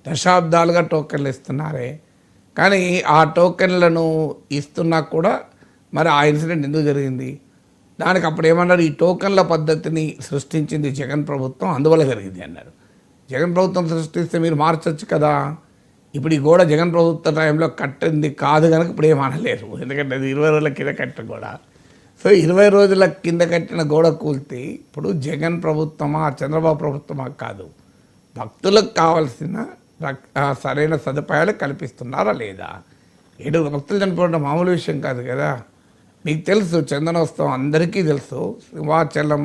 దశాబ్దాలుగా టోకెన్లు ఇస్తున్నారే, కానీ ఆ టోకెన్లను ఇస్తున్నా కూడా మరి ఆ ఇన్సిడెంట్ ఎందుకు జరిగింది? దానికి అప్పుడు ఏమన్నారు, ఈ టోకెన్ల పద్ధతిని సృష్టించింది జగన్ ప్రభుత్వం, అందువల్ల జరిగింది అన్నారు. జగన్ ప్రభుత్వం సృష్టిస్తే మీరు మార్చొచ్చు కదా. ఇప్పుడు ఈ గోడ జగన్ ప్రభుత్వ టైంలో కట్టింది కాదు కనుక ఇప్పుడు ఏమనలేరు, ఎందుకంటే అది 20 రోజుల కింద కట్టిన గోడ. సో 20 రోజుల కింద కట్టిన గోడ కూల్తే ఇప్పుడు జగన్ ప్రభుత్వమా చంద్రబాబు ప్రభుత్వమా కాదు, భక్తులకు కావాల్సిన సరైన సదుపాయాలు కల్పిస్తున్నారా లేదా? 7 భక్తులు చనిపోవడం మామూలు విషయం కాదు కదా. మీకు తెలుసు, చందనోత్సవం అందరికీ తెలుసు. సింహాచలం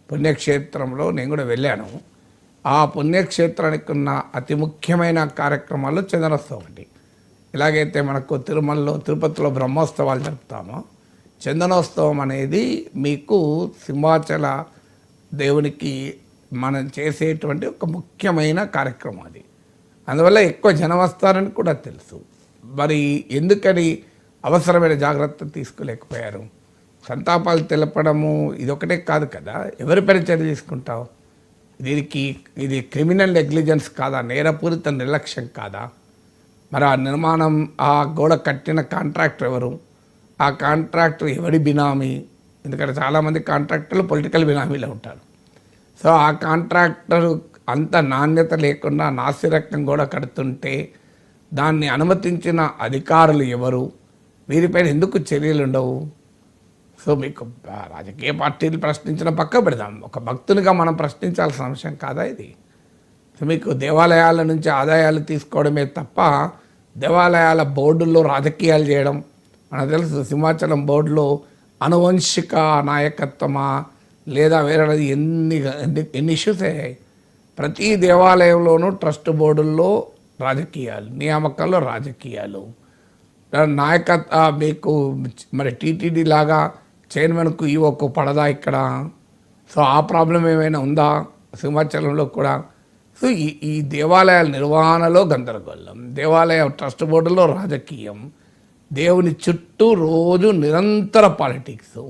పుణ్యక్షేత్రంలో నేను కూడా వెళ్ళాను. ఆ పుణ్యక్షేత్రానికి ఉన్న అతి ముఖ్యమైన కార్యక్రమాలు చందనోత్సవం ఒకటి. ఎలాగైతే మనకు తిరుమలలో తిరుపతిలో బ్రహ్మోత్సవాలు జరుపుతామో, చందనోత్సవం అనేది మీకు సింహాచల దేవునికి మనం చేసేటువంటి ఒక ముఖ్యమైన కార్యక్రమం అది. అందువల్ల ఎక్కువ జనం వస్తారని కూడా తెలుసు. మరి ఎందుకని అవసరమైన జాగ్రత్త తీసుకోలేకపోయారు? సంతాపాలు తెలపడము ఇదొకటే కాదు కదా, ఎవరిపైన చర్య తీసుకుంటావు? ఇది క్రిమినల్ నెగ్లిజెన్స్ కాదా, నేరపూరిత నిర్లక్ష్యం కాదా? మరి ఆ నిర్మాణం, ఆ గోడ కట్టిన కాంట్రాక్టర్ ఎవరు? ఆ కాంట్రాక్టర్ ఎవరి బినామీ? ఎందుకంటే చాలామంది కాంట్రాక్టర్లు పొలిటికల్ బినామీలో ఉంటారు. సో ఆ కాంట్రాక్టర్ అంత నాణ్యత లేకుండా నాసిరకం గోడ కడుతుంటే దాన్ని అనుమతించిన అధికారులు ఎవరు? వీరిపైన ఎందుకు చర్యలు ఉండవు? సో మీకు రాజకీయ పార్టీలు ప్రశ్నించిన పక్క పెడదాం, ఒక భక్తునిగా మనం ప్రశ్నించాల్సిన అంశం కాదా ఇది? సో మీకు దేవాలయాల నుంచి ఆదాయాలు తీసుకోవడమే తప్ప దేవాలయాల బోర్డుల్లో రాజకీయాలు చేయడం మనకు తెలుసు. సింహాచలం బోర్డులో అనువంశిక నాయకత్వమా లేదా వేరే ఎన్ని ఇష్యూస్ అయ్యాయి. ప్రతి దేవాలయంలోనూ ట్రస్ట్ బోర్డుల్లో రాజకీయాలు, నియామకాల్లో రాజకీయాలు, నాయకత్వ మీకు మరి టీటీడీ లాగా చైర్మన్కు ఈవోకు పడదా ఇక్కడ? సో ఆ ప్రాబ్లం ఏమైనా ఉందా సింహాచలంలో కూడా? సో ఈ దేవాలయాల నిర్వహణలో గందరగోళం, దేవాలయ ట్రస్ట్ బోర్డులో రాజకీయం, దేవుని చుట్టూ రోజు నిరంతర పాలిటిక్స్.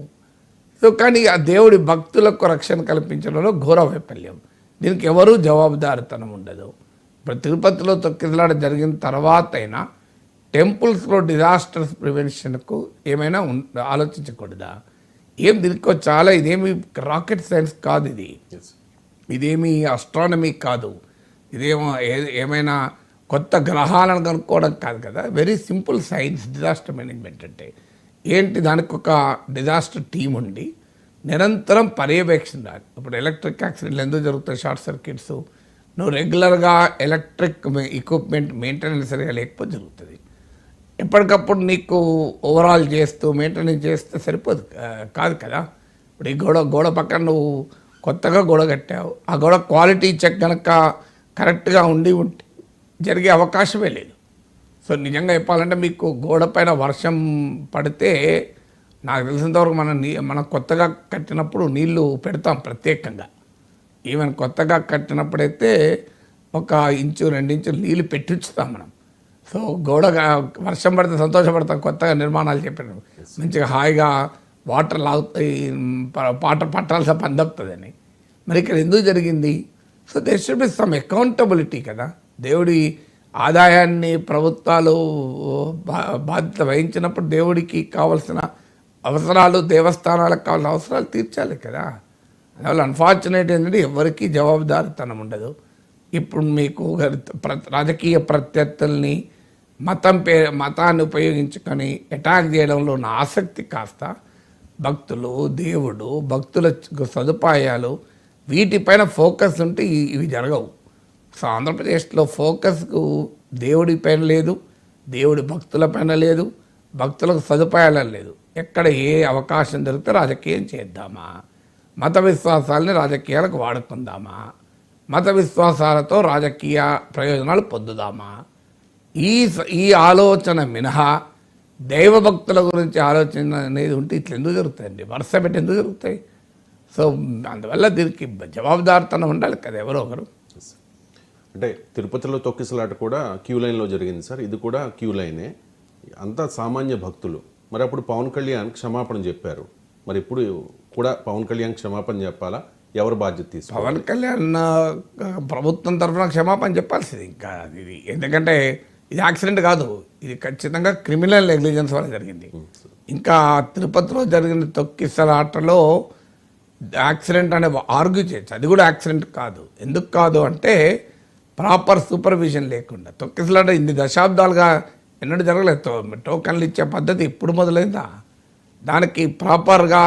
సో కానీ ఆ దేవుడి భక్తులకు రక్షణ కల్పించడంలో ఘోర వైఫల్యం. దీనికి ఎవరూ జవాబుదారితనం ఉండదు. ఇప్పుడు తిరుపతిలో తొక్కిసలాట జరిగిన తర్వాత అయినా టెంపుల్స్లో డిజాస్టర్స్ ప్రివెన్షన్కు ఏమైనా ఆలోచించకూడదా? దీనికి చాలా ఇదేమి రాకెట్ సైన్స్ కాదు, ఇదేమి అస్ట్రానమీ కాదు, ఏమైనా కొత్త గ్రహాలను కనుక్కోవడం కాదు కదా. Very simple science disaster management అంటే ఏంటి? దానికి ఒక డిజాస్టర్ టీం ఉండి నిరంతరం పర్యవేక్షణ. ఇప్పుడు ఎలక్ట్రిక్ యాక్సిడెంట్లు ఎందుకు జరుగుతాయి? Short circuits. నువ్వు రెగ్యులర్గా ఎలక్ట్రిక్ ఎక్విప్మెంట్ మెయింటెనెన్స్ సరిగా లేకపోతే జరుగుతుంది. ఎప్పటికప్పుడు నీకు ఓవరాల్ చేస్తూ మెయింటెనెన్స్ చేస్తే సరిపోదు కాదు కదా. ఇప్పుడు ఈ గోడ పక్కన నువ్వు కొత్తగా గోడ కట్టావు, ఆ గోడ క్వాలిటీ చెక్ కనుక కరెక్ట్గా ఉంటే జరిగే అవకాశమే లేదు. సో నిజంగా చెప్పాలంటే మీకు గోడ పైన వర్షం పడితే నాకు తెలిసినంతవరకు మనం కొత్తగా కట్టినప్పుడు నీళ్లు పెడతాం ప్రత్యేకంగా. ఈవెన్ కొత్తగా కట్టినప్పుడైతే 1 ఇంచు 2 ఇంచులు నీళ్ళు పెట్టించుతాం మనం. సో వర్షం పడితే సంతోషపడతాం, కొత్తగా నిర్మాణాలు చెప్పిన మంచిగా హాయిగా వాటర్ లాగుతాయి, పట్టాల్సిన పని తప్పుతుందని. మరి ఇక్కడ ఎందుకు జరిగింది? So there should be some accountability కదా. దేవుడి ఆదాయాన్ని ప్రభుత్వాలు బాధ్యత వహించినప్పుడు దేవుడికి కావాల్సిన అవసరాలు, దేవస్థానాలకు కావాల్సిన అవసరాలు తీర్చాలి కదా. అందువల్ల అన్ఫార్చునేట్ ఏంటంటే ఎవరికీ జవాబుదారితనం ఉండదు. ఇప్పుడు మీకు రాజకీయ ప్రత్యర్థుల్ని మతాన్ని ఉపయోగించుకొని అటాక్ చేయడంలో ఉన్న ఆసక్తి కాస్త భక్తులు, దేవుడు, భక్తుల సదుపాయాలు వీటిపైన ఫోకస్ ఉంటే ఇవి జరగవు. సో ఆంధ్రప్రదేశ్లో ఫోకస్కు దేవుడి పైన లేదు, దేవుడి భక్తుల పైన లేదు, భక్తులకు సదుపాయాలు లేదు. ఎక్కడ ఏ అవకాశం దొరికితే రాజకీయం చేద్దామా, మత విశ్వాసాలని రాజకీయాలకు వాడుకుందామా, మత విశ్వాసాలతో రాజకీయ ప్రయోజనాలు పొందుదామా, ఈ ఆలోచన మినహా దైవభక్తుల గురించి ఆలోచన అనేది ఉంటే ఇట్లా ఎందుకు జరుగుతాయండి? వరుస పెట్టి ఎందుకు జరుగుతాయి? సో అందువల్ల దీనికి జవాబుదారితనం ఉండాలి కదా ఎవరో ఒకరు. అంటే తిరుపతిలో తొక్కిసలాట కూడా క్యూ లైన్లో జరిగింది సార్, ఇది కూడా క్యూ లైనే, అంతా సామాన్య భక్తులు. మరి అప్పుడు పవన్ కళ్యాణ్ క్షమాపణ చెప్పారు, మరి ఇప్పుడు కూడా పవన్ కళ్యాణ్ క్షమాపణ చెప్పాలా? ఎవరు బాధ్యత తీసుకోవాలి? పవన్ కళ్యాణ్ ప్రభుత్వం తరఫున క్షమాపణ చెప్పాల్సింది ఇంకా ఇది. ఎందుకంటే ఇది యాక్సిడెంట్ కాదు, ఇది ఖచ్చితంగా క్రిమినల్ నెగ్లిజెన్స్ వల్ల జరిగింది. ఇంకా తిరుపతిలో జరిగిన తొక్కిసలాటలో యాక్సిడెంట్ అనే ఆర్గ్యూ చేయొచ్చు, అది కూడా యాక్సిడెంట్ కాదు. ఎందుకు కాదు అంటే ప్రాపర్ సూపర్విజన్ లేకుండా. తొక్కిసలాట ఇన్ని దశాబ్దాలుగా ఎన్నడూ జరగలేదు. టోకన్లు ఇచ్చే పద్ధతి ఇప్పుడు మొదలైందా? దానికి ప్రాపర్గా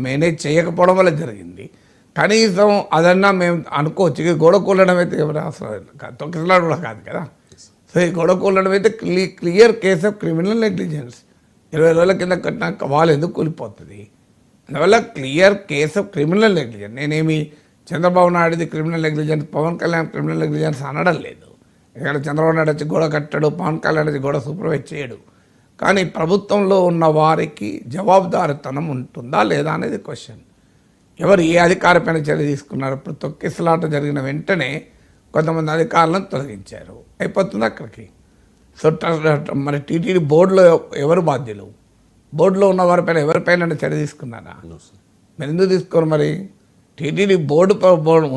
మేనేజ్ చేయకపోవడం వల్ల జరిగింది. కనీసం అదన్నా మేము అనుకోవచ్చు. ఇక గోడ కూలడం అయితే ఎవరు అవసరం కాదు, తొక్కిసలాట కూడా కాదు కదా. సో ఈ గోడ కూలడం అయితే clear case of criminal negligence. 20 రోజుల కింద కట్టిన వాళ్ళు ఎందుకు కూలిపోతుంది? అందువల్ల clear case of criminal negligence. నేనేమి చంద్రబాబు నాయుడుది criminal negligence, Pawan Kalyan criminal negligence అనడం లేదు. ఇక్కడ చంద్రబాబు నాయుడు వచ్చి గోడ కట్టాడు, పవన్ కళ్యాణ్ వచ్చి గోడ సూపర్వైజ్ చేయడు. కానీ ప్రభుత్వంలో ఉన్న వారికి జవాబుదారితనం ఉంటుందా లేదా అనేది క్వశ్చన్. ఎవరు ఏ అధికారపైన చర్య తీసుకున్నారు? ఇప్పుడు తొక్కిసలాట జరిగిన వెంటనే కొంతమంది అధికారులను తొలగించారు, అయిపోతుంది అక్కడికి. సో మరి టీటీడీ బోర్డులో ఎవరు బాధ్యులు? బోర్డులో ఉన్న వారిపైన ఎవరిపైన చర్య తీసుకున్నారా? మీరు ఎందుకు తీసుకోరు? మరి టీటీడీ బోర్డు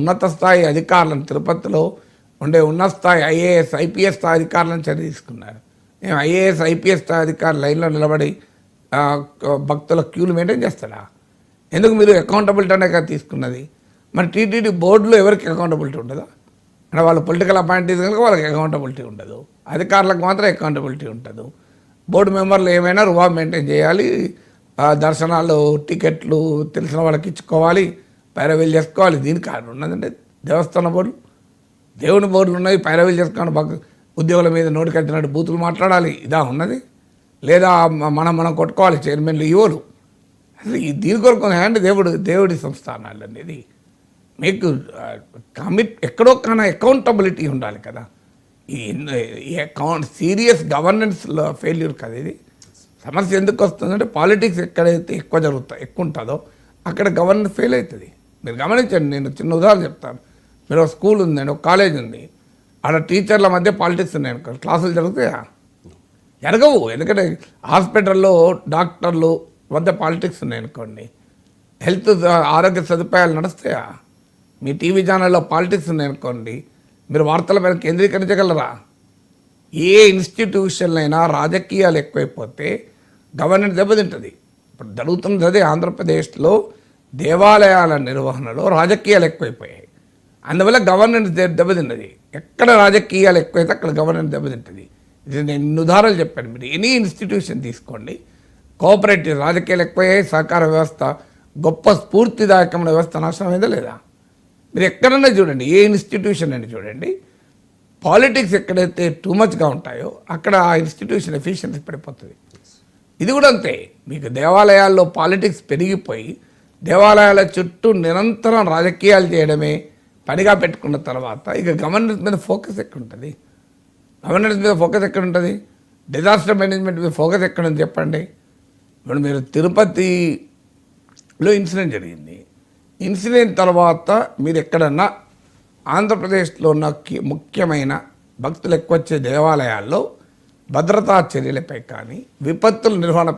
ఉన్నత స్థాయి అధికారులను, తిరుపతిలో ఉండే ఉన్నత స్థాయి ఐఏఎస్ ఐపీఎస్ స్థాయి అధికారులను చర్య తీసుకున్నారు. మేము ఐఏఎస్ ఐపీఎస్ స్థాయి అధికారులు లైన్లో నిలబడి భక్తుల క్యూలు మెయింటైన్ చేస్తాడా? ఎందుకు మీరు అకౌంటబిలిటీ అనే కదా తీసుకున్నది? మరి టీటీడీ బోర్డులో ఎవరికి అకౌంటబిలిటీ ఉండదా? అంటే వాళ్ళు పొలిటికల్ అపాయింటీస్ కనుక వాళ్ళకి అకౌంటబిలిటీ ఉండదు, అధికారులకు మాత్రం అకౌంటబిలిటీ ఉండదు. బోర్డు మెంబర్లు ఏమైనా రువా మెయింటైన్ చేయాలి, దర్శనాలు టికెట్లు తెలిసిన వాళ్ళకి ఇచ్చుకోవాలి, పైరవీలు చేసుకోవాలి. దీనికి కారణం ఉన్నదంటే దేవస్థాన బోర్డులు, దేవుని బోర్డులు ఉన్నాయి, పైరవీలు చేసుకోవాలి, ఉద్యోగుల మీద నోటికెత్తినట్టు బూతులు మాట్లాడాలి. ఇదా ఉన్నది? లేదా మనం కొట్టుకోవాలి చైర్మన్లు, ఈవోలు. అసలు దీని కొరకు హ్యాండ్ దేవుడి సంస్థానాలు అనేది మీకు ఎక్కడో కానీ అకౌంటబిలిటీ ఉండాలి కదా. ఈ సీరియస్ గవర్నెన్స్లో ఫెయిల్యూర్ కదా ఇది. సమస్య ఎందుకు వస్తుందంటే పాలిటిక్స్ ఎక్కడైతే ఎక్కువ ఉంటుందో అక్కడ గవర్నెన్స్ ఫెయిల్ అవుతుంది. మీరు గమనించండి, నేను చిన్న ఉదాహరణ చెప్తాను. మీరు ఒక స్కూల్ ఉందండి, ఒక కాలేజ్ ఉంది, ఆడ టీచర్ల మధ్య పాలిటిక్స్ ఉన్నాయి, క్లాసులు జరుగుతాయా? జరగవు. ఎందుకంటే హాస్పిటల్లో డాక్టర్లు మధ్య పాలిటిక్స్ ఉన్నాయనుకోండి, హెల్త్ ఆరోగ్య సదుపాయాలు నడుస్తాయా? మీ టీవీ ఛానల్లో పాలిటిక్స్ ఉన్నాయనుకోండి, మీరు వార్తలపైన కేంద్రీకరించగలరా? ఏ ఇన్స్టిట్యూషన్ అయినా రాజకీయాలు ఎక్కువైపోతే గవర్నెన్స్ దెబ్బతింటుంది. ఇప్పుడు జరుగుతున్నది అదే. ఆంధ్రప్రదేశ్లో దేవాలయాల నిర్వహణలో రాజకీయాలు ఎక్కువైపోయాయి, అందువల్ల గవర్నెన్స్ దెబ్బతిన్నది. ఎక్కడ రాజకీయాలు ఎక్కువైతే అక్కడ గవర్నెన్స్ దెబ్బతింటుంది. ఇది నేను ఇన్ని ఉదాహరణలు చెప్పాను. మీరు ఎనీ ఇన్స్టిట్యూషన్ తీసుకోండి, కోఆపరేటివ్ రాజకీయాలు ఎక్కువయ్యాయి, సహకార వ్యవస్థ గొప్ప స్ఫూర్తిదాయకమైన వ్యవస్థ నాశనమైందా లేదా? మీరు ఎక్కడన్నా చూడండి, ఏ ఇన్స్టిట్యూషన్ అని చూడండి, పాలిటిక్స్ ఎక్కడైతే టూ మచ్గా ఉంటాయో అక్కడ ఆ ఇన్స్టిట్యూషన్ ఎఫిషియన్సీ పడిపోతుంది. ఇది కూడా అంతే. మీకు దేవాలయాల్లో పాలిటిక్స్ పెరిగిపోయి దేవాలయాల చుట్టూ నిరంతరం రాజకీయాలు చేయడమే పనిగా పెట్టుకున్న తర్వాత ఇక గవర్నెన్స్ మీద ఫోకస్ ఎక్కడుంటుంది? గవర్నెన్స్ మీద ఫోకస్ ఎక్కడుంటుంది? డిజాస్టర్ మేనేజ్మెంట్ మీద ఫోకస్ ఎక్కడుంది చెప్పండి. ఇప్పుడు మీరు తిరుపతిలో ఇన్సిడెంట్ జరిగింది, ఇన్సిడెంట్ తర్వాత మీరు ఎక్కడన్నా ఆంధ్రప్రదేశ్లో ఉన్న ముఖ్యమైన భక్తులు ఎక్కువ వచ్చే దేవాలయాల్లో భద్రతా చర్యలపై కానీ విపత్తుల నిర్వహణ